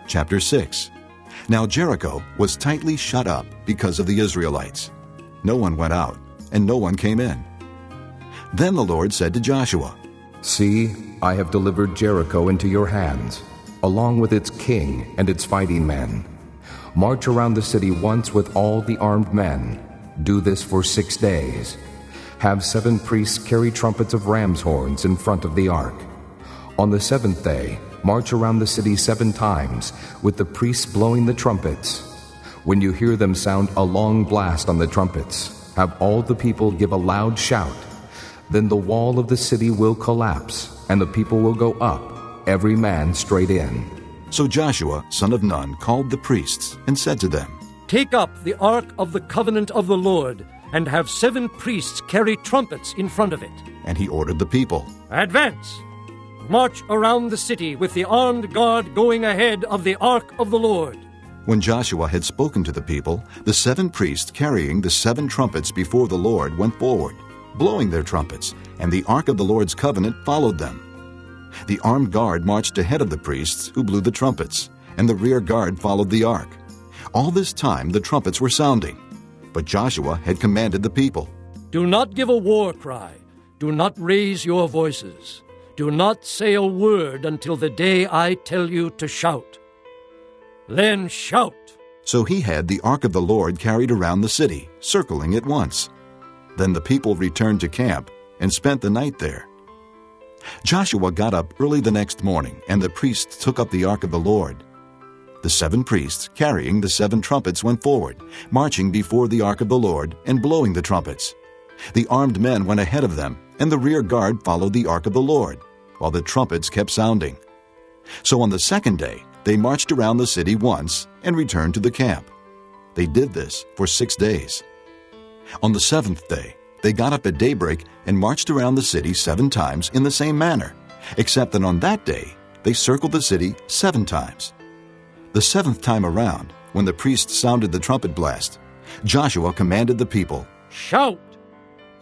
Chapter 6. Now Jericho was tightly shut up because of the Israelites. No one went out, and no one came in. Then the Lord said to Joshua, See, I have delivered Jericho into your hands, along with its king and its fighting men. March around the city once with all the armed men. Do this for 6 days. Have 7 priests carry trumpets of ram's horns in front of the ark. On the 7th day, march around the city 7 times, with the priests blowing the trumpets. When you hear them sound a long blast on the trumpets, have all the people give a loud shout. Then the wall of the city will collapse, and the people will go up, every man straight in. So Joshua, son of Nun, called the priests and said to them, Take up the ark of the covenant of the Lord, and have 7 priests carry trumpets in front of it. And he ordered the people, Advance! March around the city with the armed guard going ahead of the ark of the Lord. When Joshua had spoken to the people, the 7 priests carrying the 7 trumpets before the Lord went forward, blowing their trumpets, and the ark of the Lord's covenant followed them. The armed guard marched ahead of the priests who blew the trumpets, and the rear guard followed the ark. All this time the trumpets were sounding, but Joshua had commanded the people, Do not give a war cry. Do not raise your voices. Do not say a word until the day I tell you to shout. Then shout. So he had the ark of the Lord carried around the city, circling it once. Then the people returned to camp and spent the night there. Joshua got up early the next morning, and the priests took up the ark of the Lord. The 7 priests, carrying the 7 trumpets, went forward, marching before the ark of the Lord and blowing the trumpets. The armed men went ahead of them, and the rear guard followed the ark of the Lord, while the trumpets kept sounding. So on the 2nd day, they marched around the city once and returned to the camp. They did this for 6 days. On the 7th day, they got up at daybreak and marched around the city 7 times in the same manner, except that on that day they circled the city 7 times. The 7th time around, when the priests sounded the trumpet blast, Joshua commanded the people, Shout!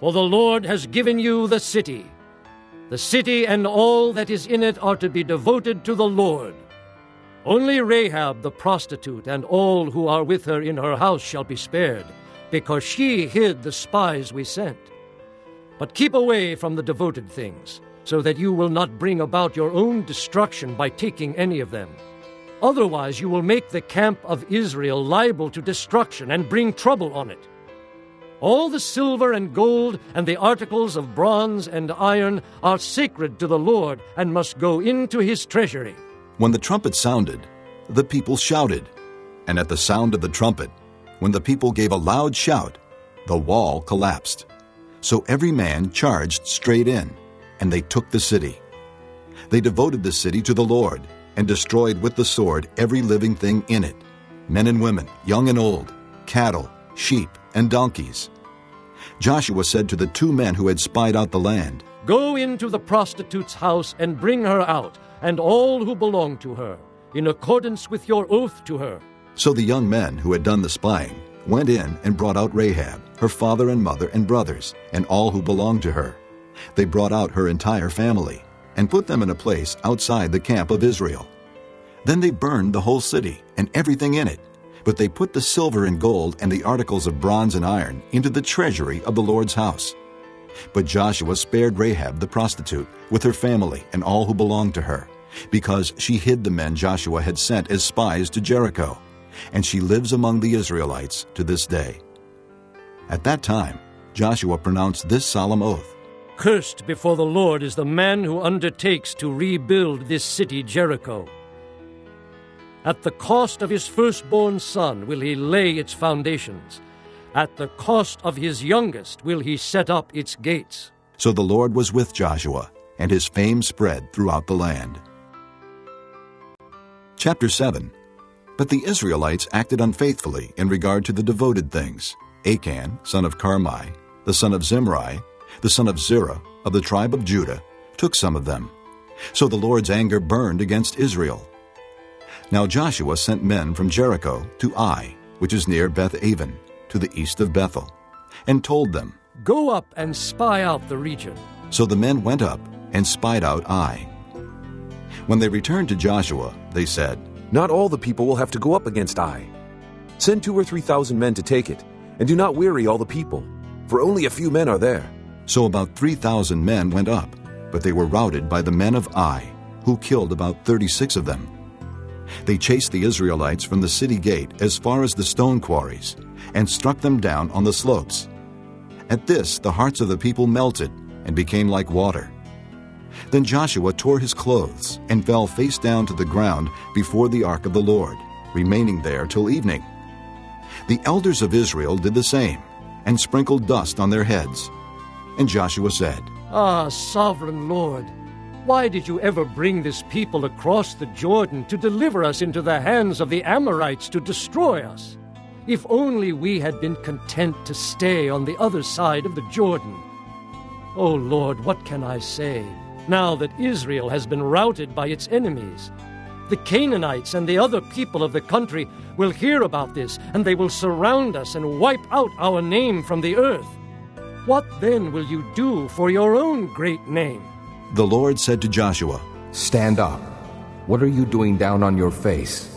For the Lord has given you the city. The city and all that is in it are to be devoted to the Lord. Only Rahab the prostitute and all who are with her in her house shall be spared, because she hid the spies we sent. But keep away from the devoted things, so that you will not bring about your own destruction by taking any of them. Otherwise you will make the camp of Israel liable to destruction and bring trouble on it. All the silver and gold and the articles of bronze and iron are sacred to the Lord and must go into his treasury. When the trumpet sounded, the people shouted. And at the sound of the trumpet, when the people gave a loud shout, the wall collapsed. So every man charged straight in, and they took the city. They devoted the city to the Lord, and destroyed with the sword every living thing in it, men and women, young and old, cattle, sheep, and donkeys. Joshua said to the 2 men who had spied out the land, Go into the prostitute's house and bring her out, and all who belong to her, in accordance with your oath to her. So the young men who had done the spying went in and brought out Rahab, her father and mother and brothers, and all who belonged to her. They brought out her entire family, and put them in a place outside the camp of Israel. Then they burned the whole city and everything in it, but they put the silver and gold and the articles of bronze and iron into the treasury of the Lord's house. But Joshua spared Rahab the prostitute with her family and all who belonged to her, because she hid the men Joshua had sent as spies to Jericho, and she lives among the Israelites to this day. At that time, Joshua pronounced this solemn oath, Cursed before the Lord is the man who undertakes to rebuild this city Jericho. At the cost of his firstborn son will he lay its foundations. At the cost of his youngest will he set up its gates. So the Lord was with Joshua, and his fame spread throughout the land. Chapter 7. But the Israelites acted unfaithfully in regard to the devoted things. Achan, son of Carmi, the son of Zimri, the son of Zerah, of the tribe of Judah, took some of them. So the Lord's anger burned against Israel. Now Joshua sent men from Jericho to Ai, which is near Beth-aven, to the east of Bethel, and told them, Go up and spy out the region. So the men went up and spied out Ai. When they returned to Joshua, they said, Not all the people will have to go up against Ai. Send 2,000 or 3,000 men to take it, and do not weary all the people, for only a few men are there." So about 3,000 men went up, but they were routed by the men of Ai, who killed about 36 of them. They chased the Israelites from the city gate as far as the stone quarries, and struck them down on the slopes. At this the hearts of the people melted and became like water. Then Joshua tore his clothes and fell face down to the ground before the ark of the Lord, remaining there till evening. The elders of Israel did the same, and sprinkled dust on their heads. And Joshua said, "Ah, sovereign Lord, why did you ever bring this people across the Jordan to deliver us into the hands of the Amorites to destroy us? If only we had been content to stay on the other side of the Jordan. Oh Lord, what can I say, now that Israel has been routed by its enemies? The Canaanites and the other people of the country will hear about this, and they will surround us and wipe out our name from the earth. What then will you do for your own great name?" The Lord said to Joshua, "Stand up. What are you doing down on your face?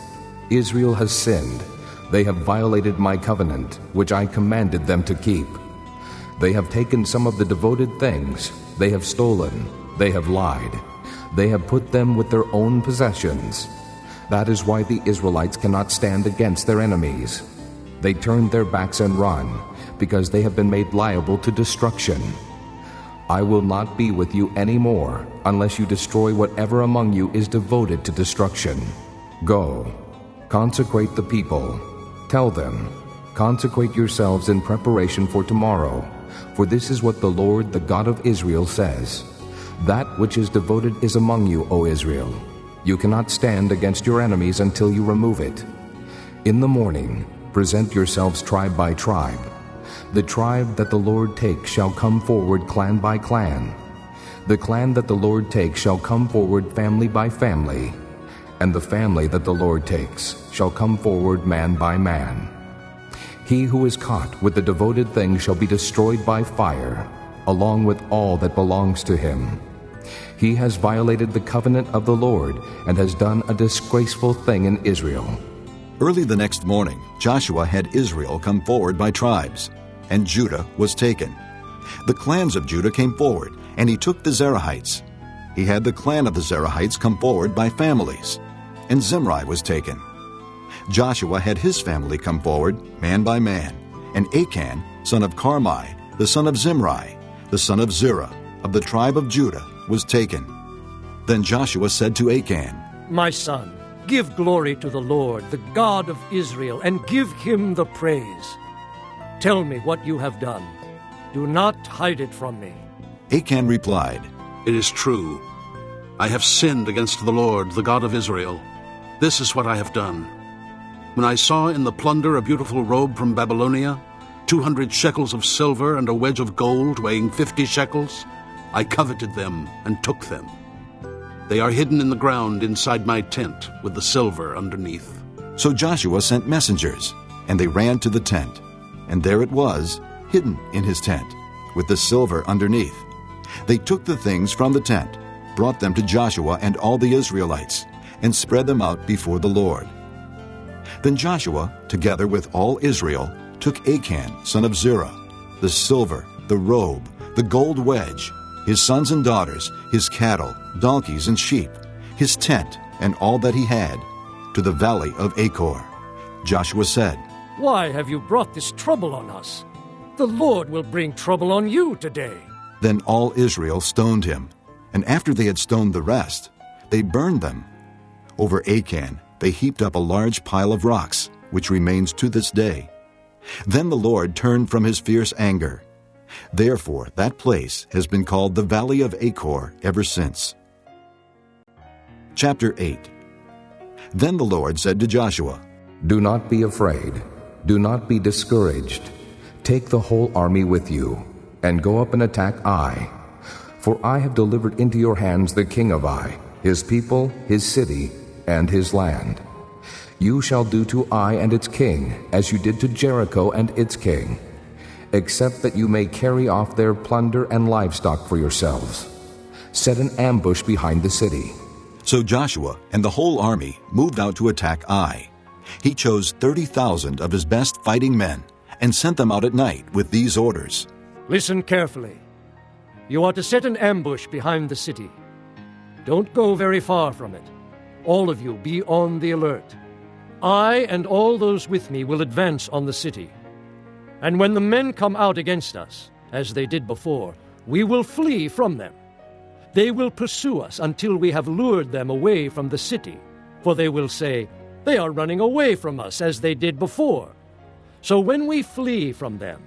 Israel has sinned. They have violated my covenant, which I commanded them to keep. They have taken some of the devoted things. They have stolen. They have lied. They have put them with their own possessions. That is why the Israelites cannot stand against their enemies. They turned their backs and run, because they have been made liable to destruction. I will not be with you any more, unless you destroy whatever among you is devoted to destruction. Go, consecrate the people. Tell them, consecrate yourselves in preparation for tomorrow, for this is what the Lord, the God of Israel, says. That which is devoted is among you, O Israel. You cannot stand against your enemies until you remove it. In the morning, present yourselves tribe by tribe. The tribe that the Lord takes shall come forward clan by clan. The clan that the Lord takes shall come forward family by family. And the family that the Lord takes shall come forward man by man. He who is caught with the devoted thing shall be destroyed by fire, along with all that belongs to him. He has violated the covenant of the Lord and has done a disgraceful thing in Israel." Early the next morning, Joshua had Israel come forward by tribes, and Judah was taken. The clans of Judah came forward, and he took the Zerahites. He had the clan of the Zerahites come forward by families, and Zimri was taken. Joshua had his family come forward, man by man, and Achan, son of Carmi, the son of Zimri, the son of Zerah, of the tribe of Judah, was taken. Then Joshua said to Achan, "My son, give glory to the Lord, the God of Israel, and give him the praise. Tell me what you have done. Do not hide it from me." Achan replied, "It is true. I have sinned against the Lord, the God of Israel. This is what I have done. When I saw in the plunder a beautiful robe from Babylonia, 200 shekels of silver and a wedge of gold weighing 50 shekels, I coveted them and took them. They are hidden in the ground inside my tent with the silver underneath." So Joshua sent messengers, and they ran to the tent, and there it was, hidden in his tent, with the silver underneath. They took the things from the tent, brought them to Joshua and all the Israelites, and spread them out before the Lord. Then Joshua, together with all Israel, took Achan, son of Zerah, the silver, the robe, the gold wedge, his sons and daughters, his cattle, donkeys, and sheep, his tent, and all that he had, to the valley of Achor. Joshua said, "Why have you brought this trouble on us? The Lord will bring trouble on you today." Then all Israel stoned him, and after they had stoned the rest, they burned them. Over Achan they heaped up a large pile of rocks, which remains to this day. Then the Lord turned from his fierce anger. Therefore that place has been called the Valley of Achor ever since. Chapter 8. Then the Lord said to Joshua, "Do not be afraid. Do not be discouraged. Take the whole army with you, and go up and attack Ai. For I have delivered into your hands the king of Ai, his people, his city, and his land. You shall do to Ai and its king as you did to Jericho and its king, except that you may carry off their plunder and livestock for yourselves. Set an ambush behind the city." So Joshua and the whole army moved out to attack Ai. He chose 30,000 of his best fighting men and sent them out at night with these orders. Listen carefully. You are to set an ambush behind the city. Don't go very far from it. All of you be on the alert. I and all those with me will advance on the city. And when the men come out against us, as they did before, we will flee from them. They will pursue us until we have lured them away from the city, for they will say, "They are running away from us as they did before." So when we flee from them,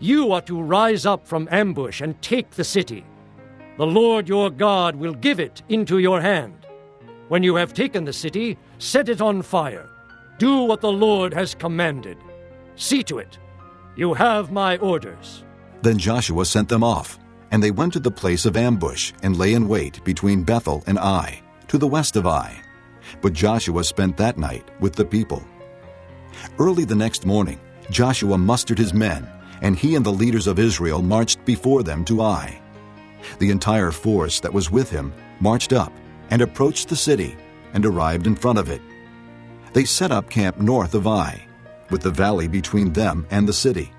you are to rise up from ambush and take the city. The Lord your God will give it into your hand. When you have taken the city, set it on fire. Do what the Lord has commanded. See to it. You have my orders. Then Joshua sent them off, and they went to the place of ambush and lay in wait between Bethel and Ai, to the west of Ai. But Joshua spent that night with the people. Early the next morning, Joshua mustered his men, and he and the leaders of Israel marched before them to Ai. The entire force that was with him marched up and approached the city and arrived in front of it. They set up camp north of Ai, with the valley between them and the city.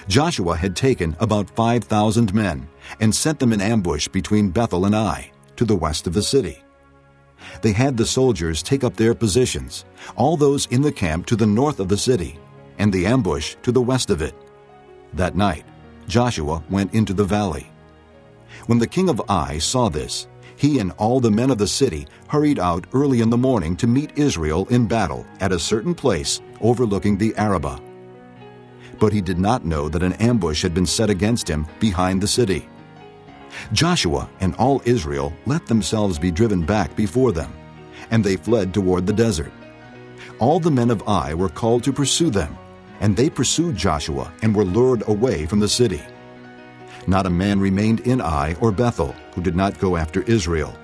Joshua had taken about 5,000 men and sent them in ambush between Bethel and Ai, to the west of the city. They had the soldiers take up their positions, all those in the camp to the north of the city, and the ambush to the west of it. That night, Joshua went into the valley. When the king of Ai saw this, he and all the men of the city hurried out early in the morning to meet Israel in battle at a certain place overlooking the Arabah. But he did not know that an ambush had been set against him behind the city. Joshua and all Israel let themselves be driven back before them, and they fled toward the desert. All the men of Ai were called to pursue them, and they pursued Joshua and were lured away from the city. Not a man remained in Ai or Bethel who did not go after Israel.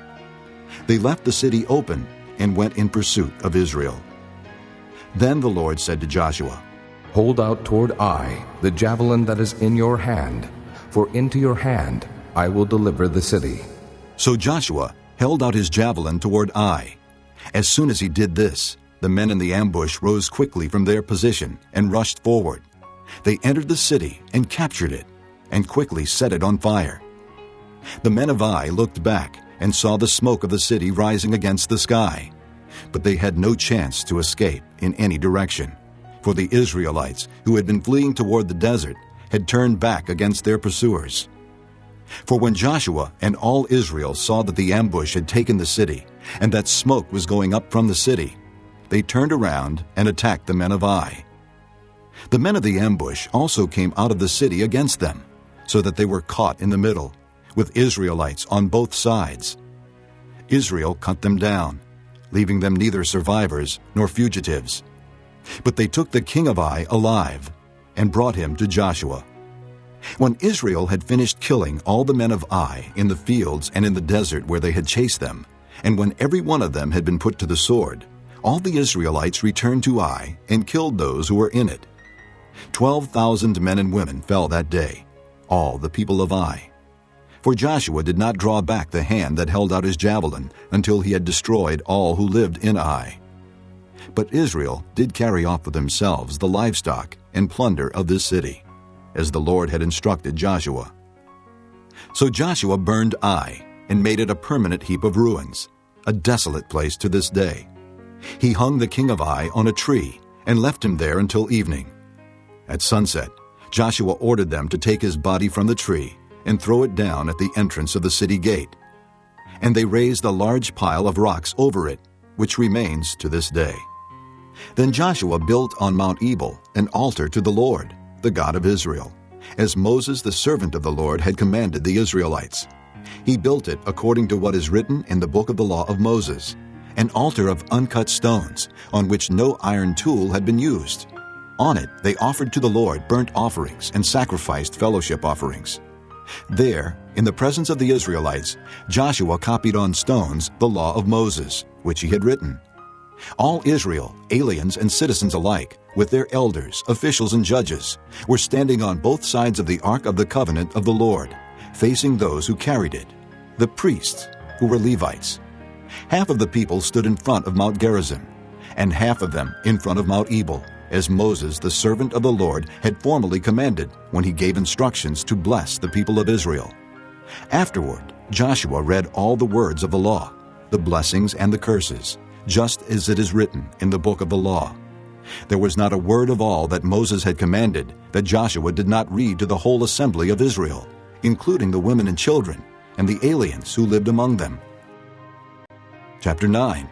They left the city open and went in pursuit of Israel. Then the Lord said to Joshua, Hold out toward Ai the javelin that is in your hand, for into your hand I will deliver the city. So Joshua held out his javelin toward Ai. As soon as he did this, the men in the ambush rose quickly from their position and rushed forward. They entered the city and captured it, and quickly set it on fire. The men of Ai looked back and saw the smoke of the city rising against the sky, but they had no chance to escape in any direction, for the Israelites, who had been fleeing toward the desert, had turned back against their pursuers. For when Joshua and all Israel saw that the ambush had taken the city, and that smoke was going up from the city, they turned around and attacked the men of Ai. The men of the ambush also came out of the city against them, so that they were caught in the middle, with Israelites on both sides. Israel cut them down, leaving them neither survivors nor fugitives. But they took the king of Ai alive and brought him to Joshua. When Israel had finished killing all the men of Ai in the fields and in the desert where they had chased them, and when every one of them had been put to the sword, all the Israelites returned to Ai and killed those who were in it. 12,000 men and women fell that day, all the people of Ai. For Joshua did not draw back the hand that held out his javelin until he had destroyed all who lived in Ai. But Israel did carry off for themselves the livestock and plunder of this city, as the Lord had instructed Joshua. So Joshua burned Ai and made it a permanent heap of ruins, a desolate place to this day. He hung the king of Ai on a tree and left him there until evening. At sunset, Joshua ordered them to take his body from the tree and throw it down at the entrance of the city gate. And they raised a large pile of rocks over it, which remains to this day. Then Joshua built on Mount Ebal an altar to the Lord, the God of Israel, as Moses the servant of the Lord had commanded the Israelites. He built it according to what is written in the book of the law of Moses, an altar of uncut stones, on which no iron tool had been used. On it they offered to the Lord burnt offerings and sacrificed fellowship offerings. There, in the presence of the Israelites, Joshua copied on stones the law of Moses, which he had written. All Israel, aliens and citizens alike, with their elders, officials, and judges, were standing on both sides of the Ark of the Covenant of the Lord, facing those who carried it, the priests, who were Levites. Half of the people stood in front of Mount Gerizim, and half of them in front of Mount Ebal, as Moses, the servant of the Lord, had formerly commanded when he gave instructions to bless the people of Israel. Afterward, Joshua read all the words of the law, the blessings and the curses, just as it is written in the book of the law. There was not a word of all that Moses had commanded that Joshua did not read to the whole assembly of Israel, including the women and children, and the aliens who lived among them. Chapter 9.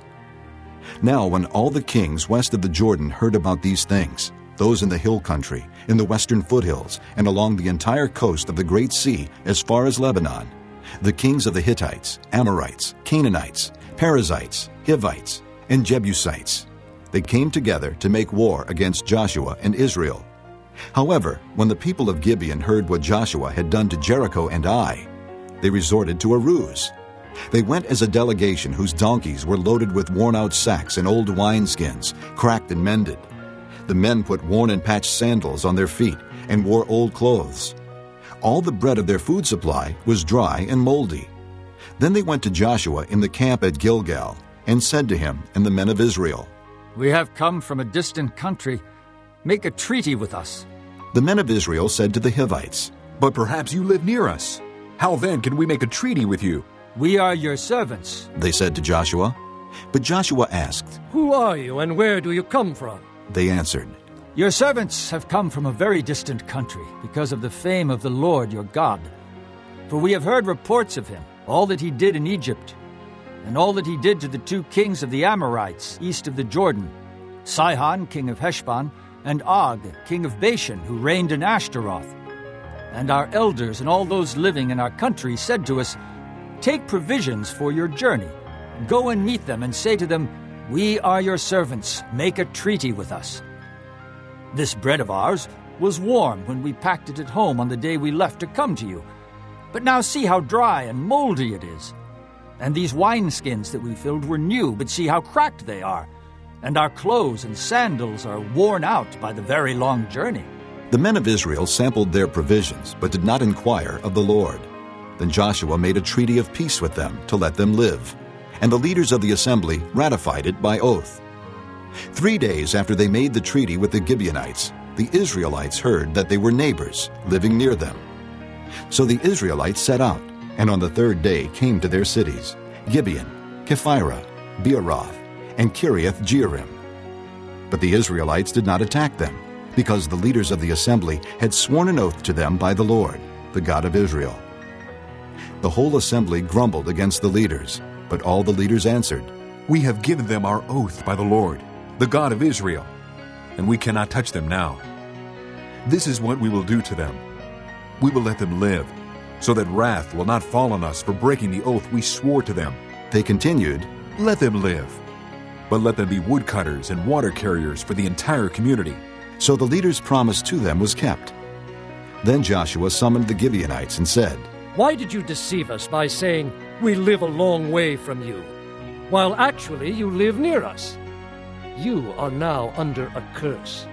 Now when all the kings west of the Jordan heard about these things, those in the hill country, in the western foothills, and along the entire coast of the Great Sea as far as Lebanon, the kings of the Hittites, Amorites, Canaanites, Perizzites, Hivites, and Jebusites, they came together to make war against Joshua and Israel. However, when the people of Gibeon heard what Joshua had done to Jericho and Ai, they resorted to a ruse. They went as a delegation whose donkeys were loaded with worn-out sacks and old wineskins, cracked and mended. The men put worn and patched sandals on their feet and wore old clothes. All the bread of their food supply was dry and moldy. Then they went to Joshua in the camp at Gilgal and said to him and the men of Israel, "We have come from a distant country. Make a treaty with us." The men of Israel said to the Hivites, "But perhaps you live near us. How then can we make a treaty with you?" "We are your servants," they said to Joshua. But Joshua asked, "Who are you and where do you come from?" They answered, "Your servants have come from a very distant country because of the fame of the Lord your God. For we have heard reports of him, all that he did in Egypt, and all that he did to the 2 kings of the Amorites east of the Jordan, Sihon, king of Heshbon, and Og, king of Bashan, who reigned in Ashtaroth. And our elders and all those living in our country said to us, 'Take provisions for your journey. Go and meet them and say to them, "We are your servants. Make a treaty with us." This bread of ours was warm when we packed it at home on the day we left to come to you. But now see how dry and moldy it is. And these wineskins that we filled were new, but see how cracked they are. And our clothes and sandals are worn out by the very long journey.'" The men of Israel sampled their provisions, but did not inquire of the Lord. Then Joshua made a treaty of peace with them to let them live, and the leaders of the assembly ratified it by oath. 3 days after they made the treaty with the Gibeonites, the Israelites heard that they were neighbors living near them. So the Israelites set out, and on the 3rd day came to their cities, Gibeon, Kephirah, Beeroth, and Kiriath-Jearim. But the Israelites did not attack them, because the leaders of the assembly had sworn an oath to them by the Lord, the God of Israel. The whole assembly grumbled against the leaders, but all the leaders answered, "We have given them our oath by the Lord, the God of Israel, and we cannot touch them now. This is what we will do to them. We will let them live, so that wrath will not fall on us for breaking the oath we swore to them." They continued, "Let them live, but let them be woodcutters and water carriers for the entire community." So the leader's promise to them was kept. Then Joshua summoned the Gibeonites and said, "Why did you deceive us by saying, 'We live a long way from you,' while actually you live near us? You are now under a curse.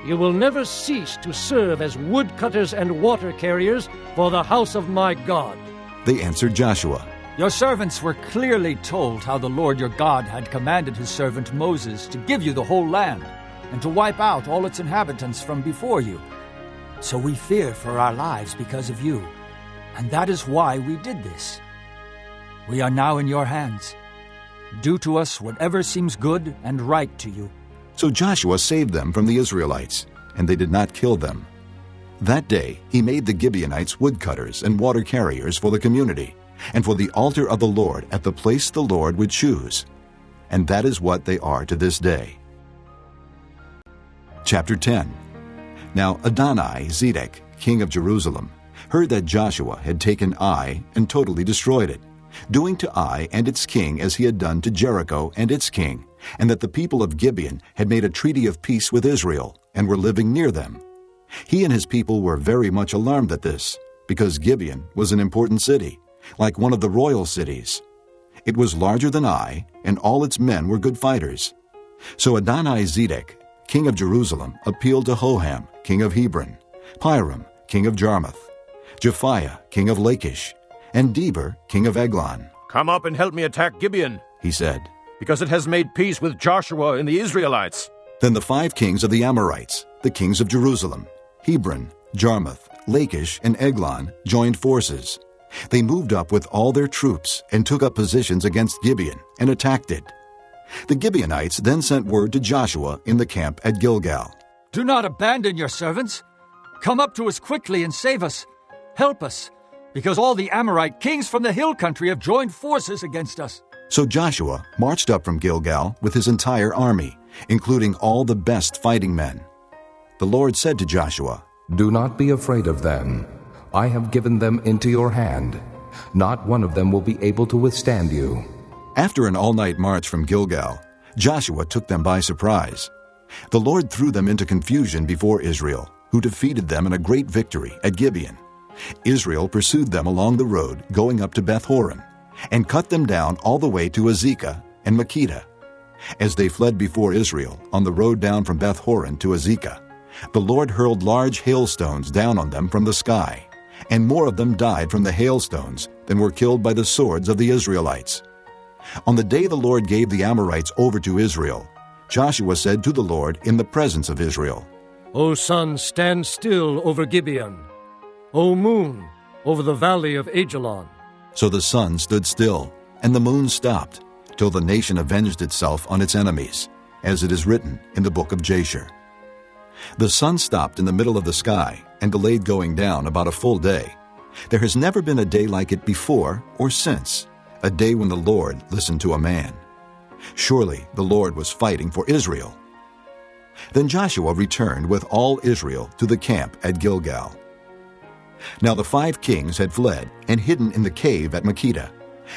You will never cease to serve as woodcutters and water carriers for the house of my God." They answered Joshua, "Your servants were clearly told how the Lord your God had commanded his servant Moses to give you the whole land and to wipe out all its inhabitants from before you. So we fear for our lives because of you, and that is why we did this. We are now in your hands. Do to us whatever seems good and right to you." So Joshua saved them from the Israelites, and they did not kill them. That day he made the Gibeonites woodcutters and water carriers for the community, and for the altar of the Lord at the place the Lord would choose. And that is what they are to this day. Chapter 10. Now Adoni-Zedek, king of Jerusalem, heard that Joshua had taken Ai and totally destroyed it, doing to Ai and its king as he had done to Jericho and its king, and that the people of Gibeon had made a treaty of peace with Israel and were living near them. He and his people were very much alarmed at this, because Gibeon was an important city, like one of the royal cities. It was larger than Ai, and all its men were good fighters. So Adoni-Zedek, king of Jerusalem, appealed to Hoham, king of Hebron, Piram, king of Jarmuth, Japhiah, king of Lachish, and Deber, king of Eglon, "Come up and help me attack Gibeon," he said, "because it has made peace with Joshua and the Israelites." Then the 5 kings of the Amorites, the kings of Jerusalem, Hebron, Jarmuth, Lachish, and Eglon, joined forces. They moved up with all their troops and took up positions against Gibeon and attacked it. The Gibeonites then sent word to Joshua in the camp at Gilgal. "Do not abandon your servants. Come up to us quickly and save us. Help us, because all the Amorite kings from the hill country have joined forces against us." So Joshua marched up from Gilgal with his entire army, including all the best fighting men. The Lord said to Joshua, Do not be afraid of them. I have given them into your hand. Not one of them will be able to withstand you. After an all-night march from Gilgal, Joshua took them by surprise. The Lord threw them into confusion before Israel, who defeated them in a great victory at Gibeon. Israel pursued them along the road going up to Beth-horon, and cut them down all the way to Azekah and Makkedah. As they fled before Israel on the road down from Beth-horon to Azekah, the Lord hurled large hailstones down on them from the sky, and more of them died from the hailstones than were killed by the swords of the Israelites. On the day the Lord gave the Amorites over to Israel, Joshua said to the Lord in the presence of Israel, O sun, stand still over Gibeon. O moon, over the valley of Ajalon. So the sun stood still, and the moon stopped, till the nation avenged itself on its enemies, as it is written in the book of Jasher. The sun stopped in the middle of the sky and delayed going down about a full day. There has never been a day like it before or since, a day when the Lord listened to a man. Surely the Lord was fighting for Israel. Then Joshua returned with all Israel to the camp at Gilgal. Now the 5 kings had fled and hidden in the cave at Makkedah.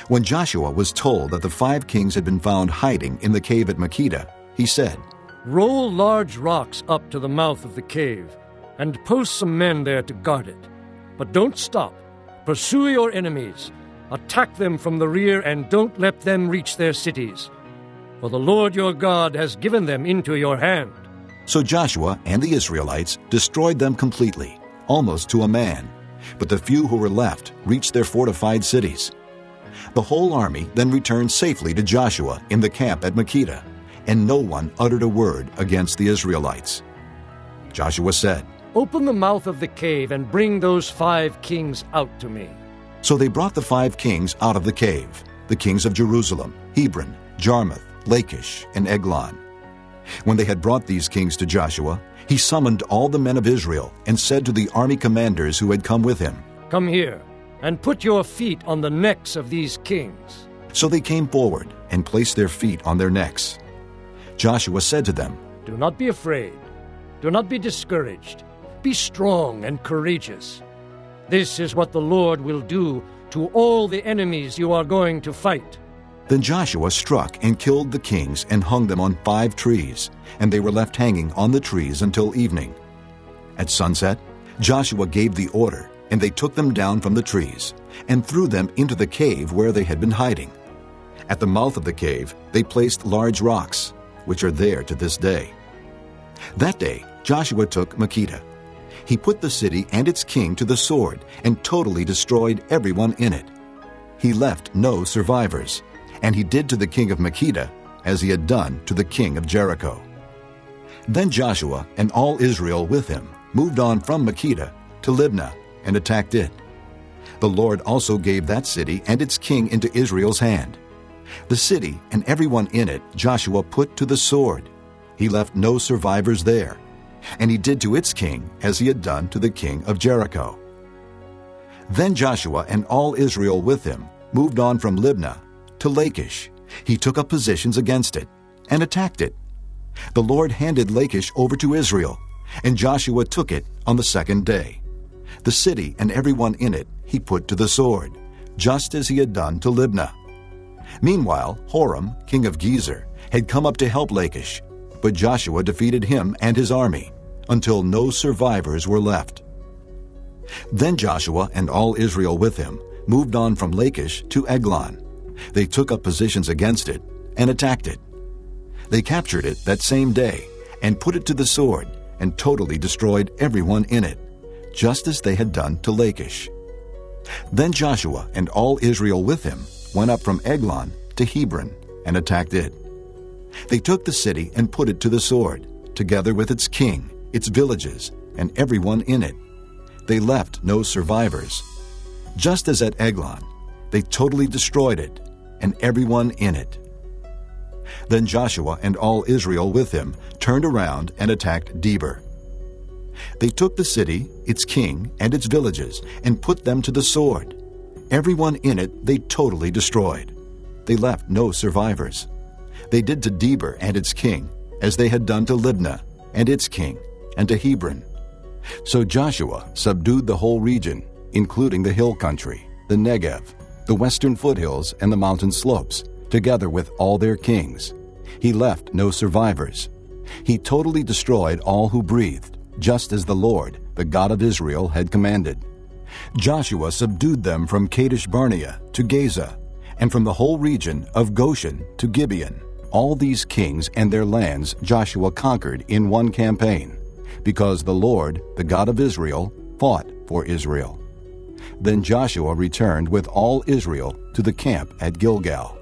When Joshua was told that the 5 kings had been found hiding in the cave at Makkedah, he said, Roll large rocks up to the mouth of the cave, and post some men there to guard it. But don't stop. Pursue your enemies. Attack them from the rear, and don't let them reach their cities. For the Lord your God has given them into your hand. So Joshua and the Israelites destroyed them completely, almost to a man. But the few who were left reached their fortified cities. The whole army then returned safely to Joshua in the camp at Makkedah, and no one uttered a word against the Israelites. Joshua said, Open the mouth of the cave and bring those 5 kings out to me. So they brought the 5 kings out of the cave, the kings of Jerusalem, Hebron, Jarmuth, Lachish, and Eglon. When they had brought these kings to Joshua, he summoned all the men of Israel and said to the army commanders who had come with him, Come here, and put your feet on the necks of these kings. So they came forward and placed their feet on their necks. Joshua said to them, Do not be afraid. Do not be discouraged. Be strong and courageous. This is what the Lord will do to all the enemies you are going to fight. Then Joshua struck and killed the kings and hung them on 5 trees, and they were left hanging on the trees until evening. At sunset, Joshua gave the order, and they took them down from the trees and threw them into the cave where they had been hiding. At the mouth of the cave, they placed large rocks, which are there to this day. That day, Joshua took Makkedah. He put the city and its king to the sword and totally destroyed everyone in it. He left no survivors, and he did to the king of Makkedah as he had done to the king of Jericho. Then Joshua and all Israel with him moved on from Makkedah to Libnah and attacked it. The Lord also gave that city and its king into Israel's hand. The city and everyone in it Joshua put to the sword. He left no survivors there, and he did to its king as he had done to the king of Jericho. Then Joshua and all Israel with him moved on from Libnah to Lachish. He took up positions against it and attacked it. The Lord handed Lachish over to Israel, and Joshua took it on the 2nd day. The city and everyone in it he put to the sword, just as he had done to Libnah. Meanwhile, Horam, king of Gezer, had come up to help Lachish, but Joshua defeated him and his army, until no survivors were left. Then Joshua and all Israel with him moved on from Lachish to Eglon. They took up positions against it and attacked it. They captured it that same day and put it to the sword and totally destroyed everyone in it, just as they had done to Lachish. Then Joshua and all Israel with him went up from Eglon to Hebron and attacked it. They took the city and put it to the sword, together with its king, its villages, and everyone in it. They left no survivors. Just as at Eglon, they totally destroyed it, and everyone in it. Then Joshua and all Israel with him turned around and attacked Debir. They took the city, its king, and its villages, and put them to the sword. Everyone in it they totally destroyed. They left no survivors. They did to Debir and its king as they had done to Libnah and its king, and to Hebron. So Joshua subdued the whole region, including the hill country, the Negev, the western foothills, and the mountain slopes, together with all their kings. He left no survivors. He totally destroyed all who breathed, just as the Lord, the God of Israel, had commanded. Joshua subdued them from Kadesh Barnea to Gaza, and from the whole region of Goshen to Gibeon. All these kings and their lands Joshua conquered in one campaign, because the Lord, the God of Israel, fought for Israel. Then Joshua returned with all Israel to the camp at Gilgal.